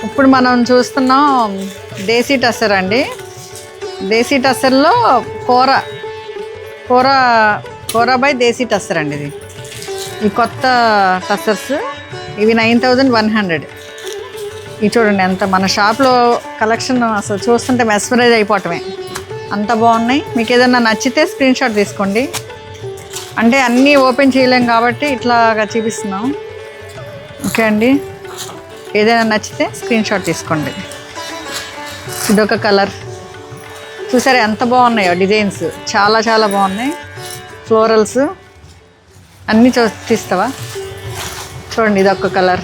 ఇప్పుడు మనం చూస్తున్నాం దేశీ టస్సర్ అండి. దేశీ టస్సర్లో కూర కూర కూర బై దేశీ టస్సర్ అండి. ఇది ఈ కొత్త టస్సర్స్ ఇవి 9100. ఇవి చూడండి ఎంత మన షాప్లో కలెక్షన్ అసలు చూస్తుంటే మెస్మరైజ్ అయిపోవటమే, అంత బాగున్నాయి. మీకు ఏదైనా నచ్చితే స్క్రీన్ షాట్ తీసుకోండి. అంటే అన్నీ ఓపెన్ చేయలేం కాబట్టి ఇట్లాగా చూపిస్తున్నాం. ఓకే అండి, ఏదైనా నచ్చితే స్క్రీన్ షాట్ తీసుకోండి. ఇదొక కలర్ చూసారా ఎంత బాగున్నాయో, డిజైన్స్ చాలా చాలా బాగున్నాయి. ఫ్లోరల్స్ అన్నీ తీస్తావా? చూడండి ఇదొక colour,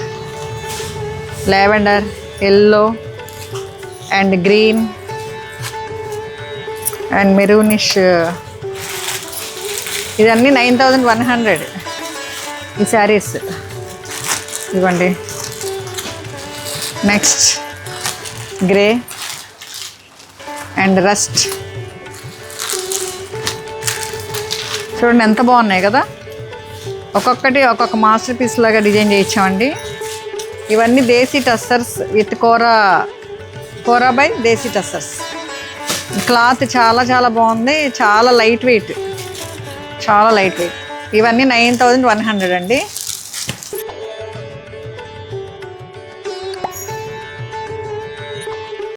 lavender, yellow and green and maroonish. ఇదన్నీ 9100 ఈ శారీస్. ఇవ్వండి. Next grey and rust. చూడండి ఎంత బాగున్నాయి కదా, ఒక్కొక్కటి ఒక్కొక్క మాస్టర్ పీస్ లాగా డిజైన్ చేయించామండి. ఇవన్నీ దేశీ టస్సర్స్ విత్ కూర బై దేశీ టస్సర్స్. క్లాత్ చాలా చాలా బాగుంది, చాలా లైట్ వెయిట్, చాలా లైట్ వెయిట్. ఇవన్నీ 9100 అండి.